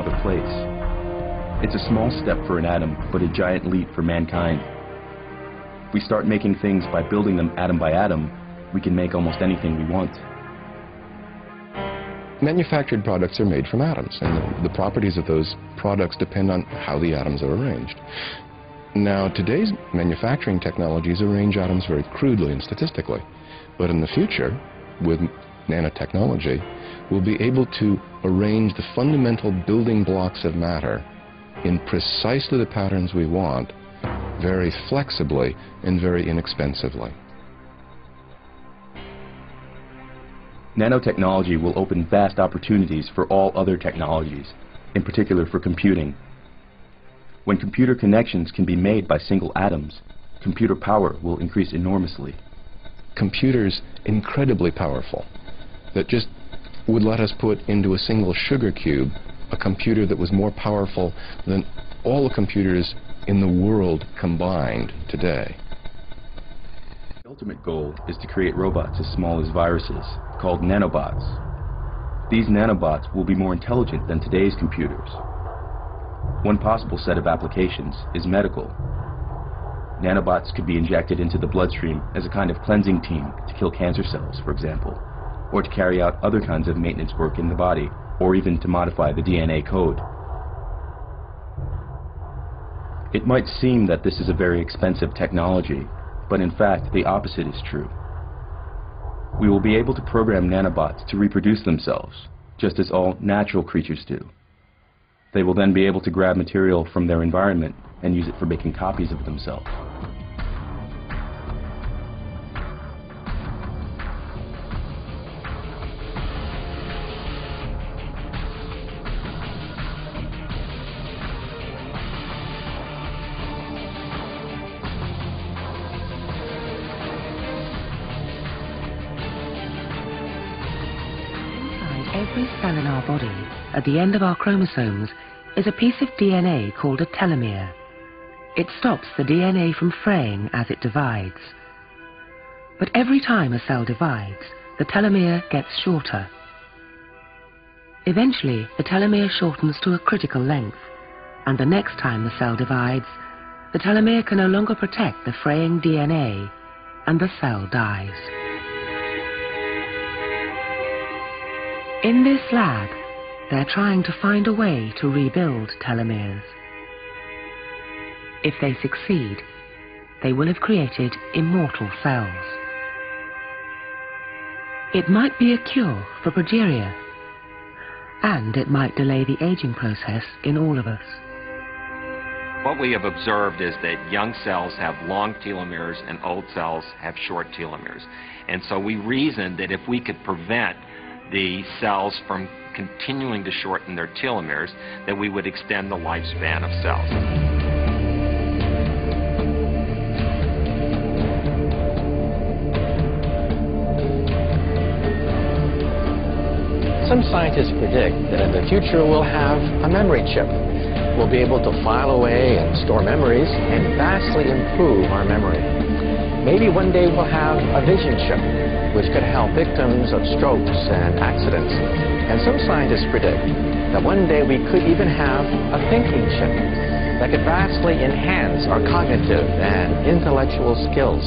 another place. It's a small step for an atom, but a giant leap for mankind. If we start making things by building them atom by atom, we can make almost anything we want. Manufactured products are made from atoms, and the properties of those products depend on how the atoms are arranged. Now, today's manufacturing technologies arrange atoms very crudely and statistically, but in the future, with nanotechnology, we'll be able to arrange the fundamental building blocks of matter in precisely the patterns we want, very flexibly and very inexpensively. Nanotechnology will open vast opportunities for all other technologies, in particular for computing. When computer connections can be made by single atoms, computer power will increase enormously. Computers incredibly powerful that just would let us put into a single sugar cube a computer that was more powerful than all the computers in the world combined today. The ultimate goal is to create robots as small as viruses, called nanobots. These nanobots will be more intelligent than today's computers. One possible set of applications is medical. Nanobots could be injected into the bloodstream as a kind of cleansing team to kill cancer cells, for example, or to carry out other kinds of maintenance work in the body, or even to modify the DNA code. It might seem that this is a very expensive technology, but in fact the opposite is true. We will be able to program nanobots to reproduce themselves, just as all natural creatures do. They will then be able to grab material from their environment and use it for making copies of themselves. Every cell in our body, at the end of our chromosomes, is a piece of DNA called a telomere. It stops the DNA from fraying as it divides. But every time a cell divides, the telomere gets shorter. Eventually, the telomere shortens to a critical length, and the next time the cell divides, the telomere can no longer protect the fraying DNA, and the cell dies. In this lab, they're trying to find a way to rebuild telomeres. If they succeed, they will have created immortal cells. It might be a cure for progeria, and it might delay the aging process in all of us. What we have observed is that young cells have long telomeres and old cells have short telomeres. And so we reasoned that if we could prevent the cells from continuing to shorten their telomeres, that we would extend the lifespan of cells. Some scientists predict that in the future we'll have a memory chip. We'll be able to file away and store memories and vastly improve our memory. Maybe one day we'll have a vision chip, which could help victims of strokes and accidents. And some scientists predict that one day we could even have a thinking chip that could vastly enhance our cognitive and intellectual skills.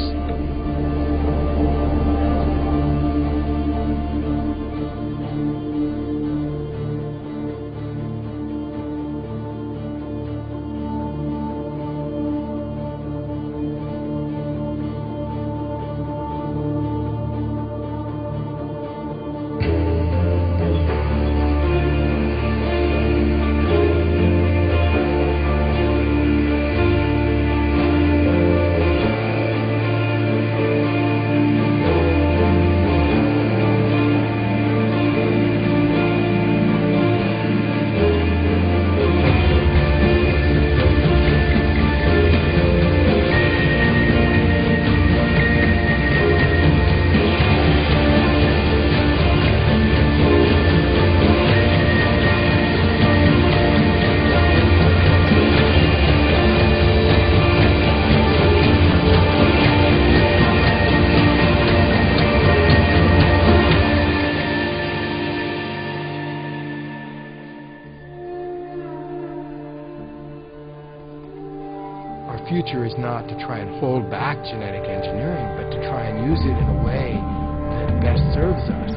future is not to try and hold back genetic engineering, but to try and use it in a way that best serves us.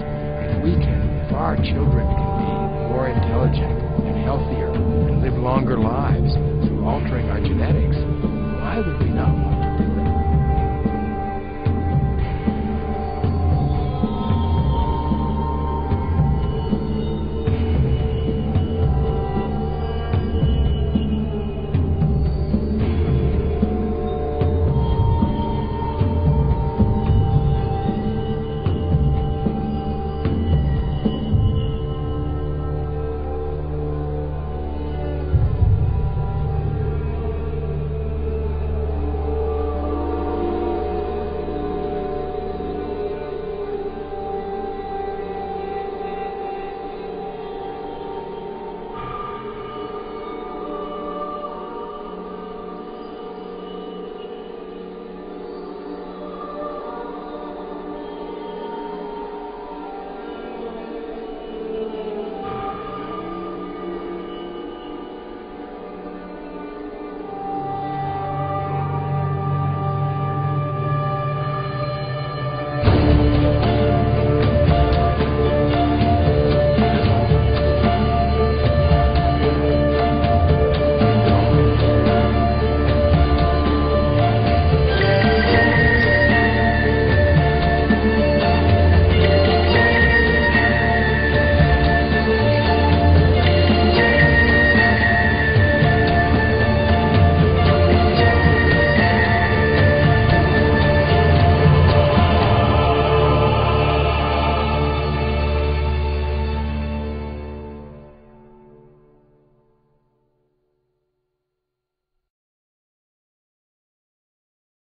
If our children can be more intelligent and healthier and live longer lives through altering our genetics, why would we not want